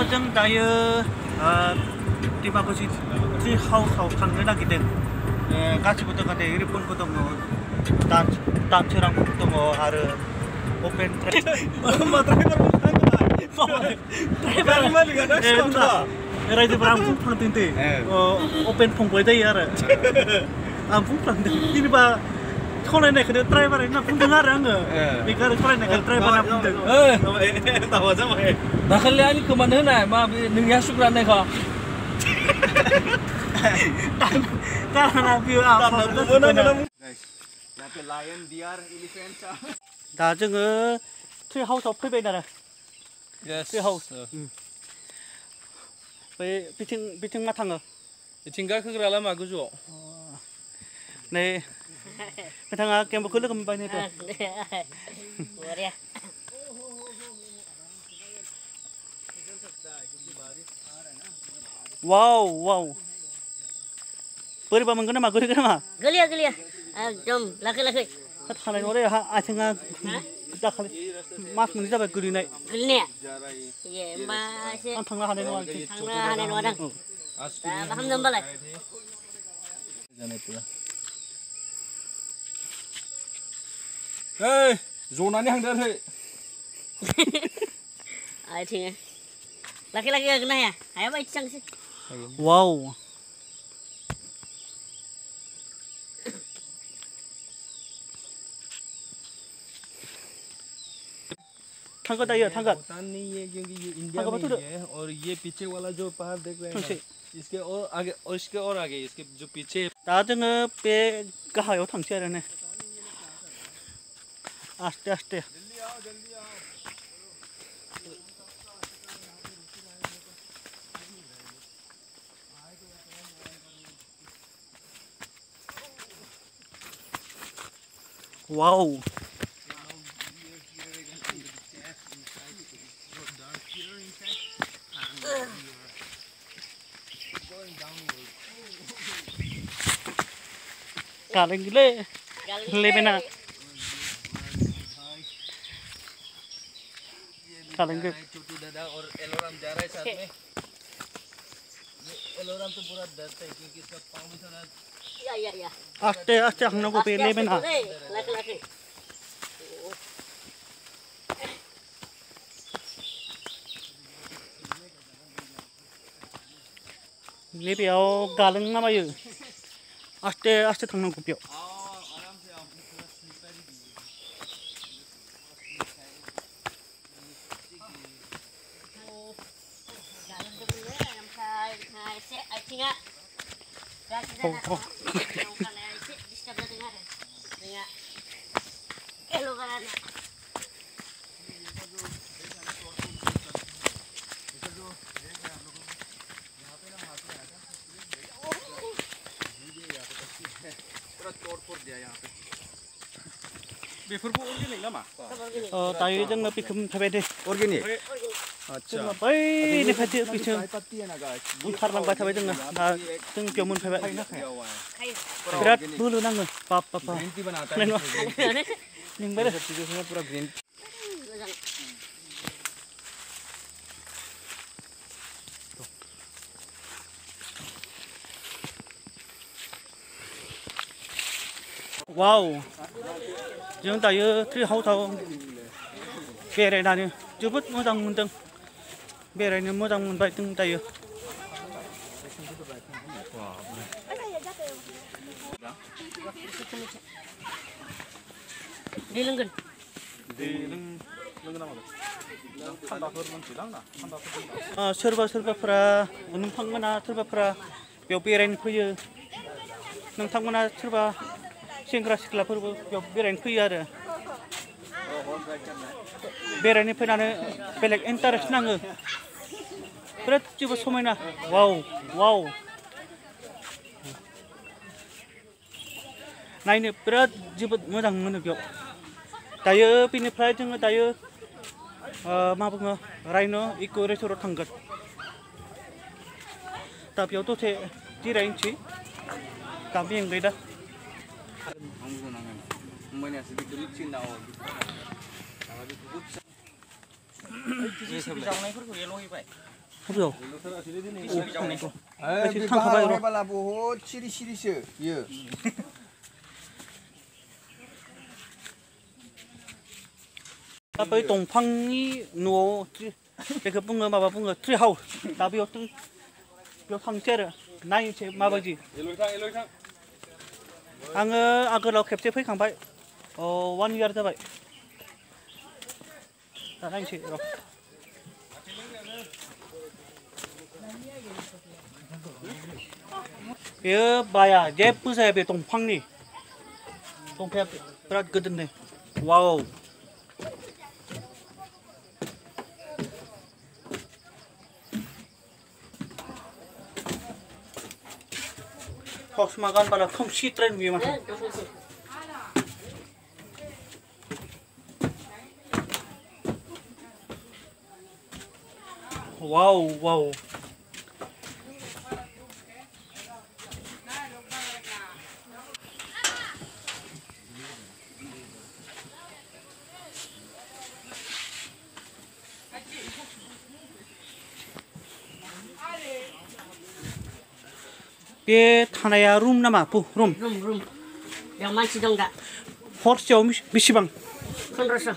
जों दायो डिमाकुसि ट्री हाउसाव थांनो नागिरदों गासिबो दङ दे रिपनबो दङ दानसोरांबो दङ आरो अपेन रायजोफोरा आं बुंफ्लांदों दे अपेन फंबाय जायो आरो आं बुंफ्लांदों जेनेबा सालायनायखौनो ड्राइभार होनना बुंदों आरो आङो बे गारि सालायनायखौ ड्राइभार होनना बुंदों दावा जाबाय दाखालि आंनि खोमानो होनाय मा बे नोंनि हासुग्रा होननायखौ दा जोङो ट्री हाउसाव फैबाय आरो ट्री हाउस बै बिथिं मा थाङो बिथिं गाखोग्रा लामा गोजौआव नै बिथाङा केम्पखौ लोगो मोनबाय नै वाव वाव बोरैबा मोनगोन नामा गोलैगोन नामा गोलैया एकदम लाखै थानाय नङा दे आथिङा दाखालि मास मोननै जाबाय गोलैनाया आं थांनो हानाय नङा दां दा मा खालामदों होमबालाय जनानै हांदों आथिङा लाखै हागोन ना हाया हायाबा इथि थांसै वाव थांगो दायो थांगो और ये पीछे वाला जो पहाड़ देख रहे हैं इसके और आगे और इसके और आगे इसके जो पीछे दा जोङो बे गाहायाव थांसै आरो ने आस्ते आस्ते वाव गालेंगले लेबेना गालेंगे छोटू दादा और एलोराम जा रहा है साथ में एलोराम तो पूरा डरता है क्योंकि इसका पाँव भी थोड़ा या आस्ते आस्ते हांनांगौ बे लेबेना लाखै लेबेयाव गालें नामायो आस्ते आस्ते थांनांगौ बेयाव बेफोरबो अर्गेनिक नामा दायो जोङो बेखौ मोनफैबाय दे अर्गेनिक जोङो बैनिफ्राय बिथिं ओंखारलांबाय थाबाय जोङो दा जों बेयाव मोनफैबाय बिराद बोलो नाङो बाप लिंबाय वाव जों दायो ट्री हाउसाव बेरायनानै जोबोद मोजां मोनदों बेरायनो मोजां मोनबाय जों दायो दै लोंगोन सोरबाफोरा नोंथांमोना सोरबाफोरा बेयाव बेरायनो फैयो नोंथांमोना सोरबा सेंग्रा सिख्लाफोरबो बेयाव बेरायनो फैयो आरो बेरायनो फैनानै बेलेग इन्टारेस्ट नाङो बिराद जोबोद समायना वाव वाव नायनो बिराद जोबोद मोजां मोनो बेयाव दायो बेनिफ्राय जोङो दायो मा बुङो रायन' इक' रिसर्टआव थांगोन दा बेयाव दसे जिरायनोसै दा मेंबाय दा जावनायफोरखौ एल' हैबाय 없어. 비 바하랑 해발라 보호 시리시리스 예. Tapi Tongphang ni nuo cái bunga mà bunga tree house ta biểu tư biểu thằng chết rồi nay chết mà bao gì anh cáiเราเก็บเจ็บให้ขังไปone year จะไปแต่นั่งเฉยหรอเดี๋ยวบายเจ็บผู้ชายไปตรงพังนี่ตรงแพร่ปราดกึศนี่ว้าวMakan pada komsi tren gimana? Wow, wow. Cái thằng này room nào mà pu room yang mana sidong dak horse misi bang kon rasa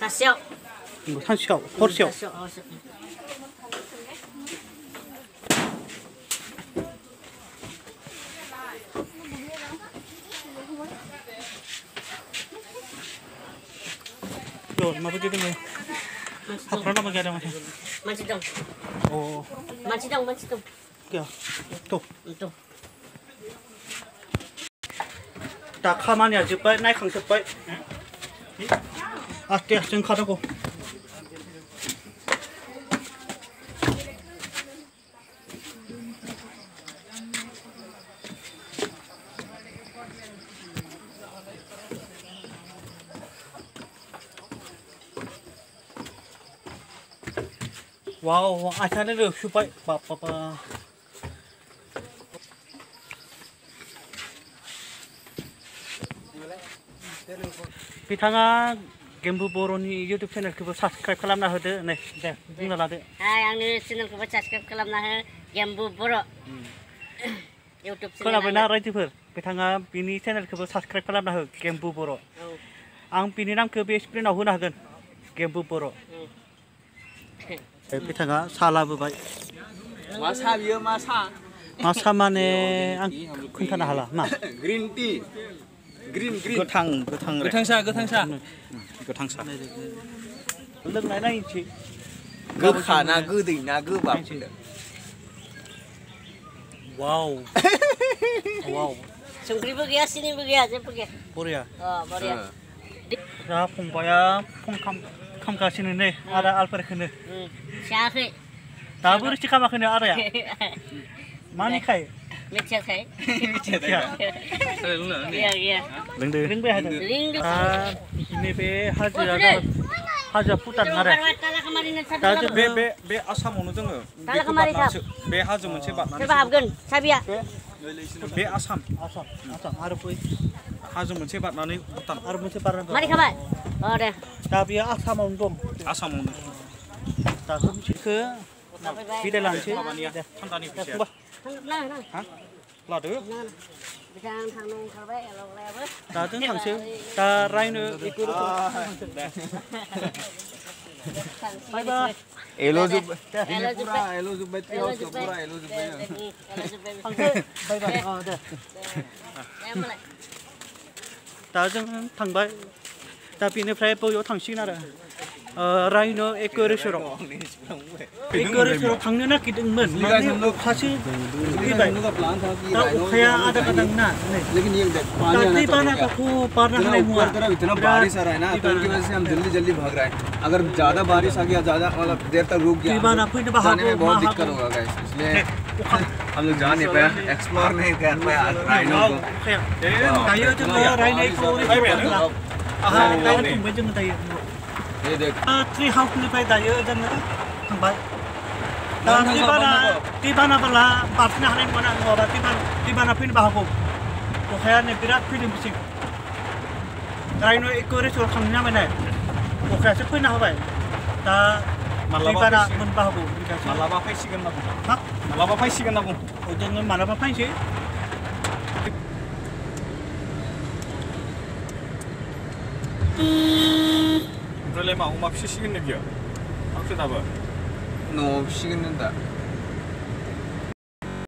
sasiao than xiao horse rồi mà bây giờ này học nó mà cái đâu mà mana sidong oh mana sidong kìa tục itu 다 가만히 하지 빠 나이 강세 빠 아, 때 지금 가자고 와우 아차네를 슈퍼 빠빠빠 비탕아 gembu boroni YouTube channel kau subscribe kalamna hodo nih deh tinggal ada yang channel kau subscribe kalamna gembu boro YouTube channel kalau benar right per bitangan bini channel kau subscribe kalamna ho gembu boro ang bini nam kau best friend aku nahan gembu boro bitangan salah buat masa biar masa mana ang kuntana halah mah green tea green gothang sa lưng này chị cứ khả na cứ tỉnh na cứ bập wow wow sungri pergi sini pergi aja pergi Korea Korea 자 퐁바야 퐁캄 가시는 네 알아 알파르크네 siapa 다부르 시카마크네 알아야 많이 카이 Mechat hai. Iya. Ring be ada. Ini be haja putan ngare. Tala be asam onu dong. Tala kemari kap. Be haja monceh bat. Coba Afgan, Sabia. Be asam. Aru pui. Haja monceh bat nani utan. Aru monceh paran. Mari kabar. Oh deh. Sabia asam onu. Asam onu. Takum ke. Bida lanci. Tantani bisa. Nah. Là được. Bisa thằng nung khờ bé lồng leo bớt. Ta tướng thằng siêu. Ta rai nữa. Bye bye. Elo jub. Elo jub. Bye bye. Deh. Ta tướng thằng bay. Ta pin này phải bao thằng xin nào. 라이너 에코레쇼로 당연한 기능은 많이 사실 이발 나 오카야 आधा कदम ना लेकिन ये ताकि पाना का को पाना नहीं हुआ इतना बारिश आ रहा है ना तो उनकी वजह से हम जल्दी भाग रहे हैं अगर ज्यादा बारिश आ गया ज्यादा मतलब देर तक रुक गया जाने में बहुत दिक्कत होगा गाइस इसलिए हम लोग जा नहीं पाया एक्सप्लोर नहीं कर पाया राइनो को तायो जो राइनो को तायो तुम तायो ये देख ट्री हाउस में पे दायो जन थंग बाय तिबाना बला बापना हानाय मोना नङाबा तिबाना फैनो बाहागौ अखायानो बिराद फैदों बिसिं राइनो एकोरेसर थांनो नामायनाय अखायासो फैना होबाय दा दैबाना मोनबा हागौ मालाबा फैसिगोन होनना बुं हा मालाबा फैसिगोन होनना बुं जोङो मालाबा फैनोसै ओमफ्रायलाय मा अमा फिसिसिगोन नो बियो हांसो दाबो न'आव फिसिगोन दा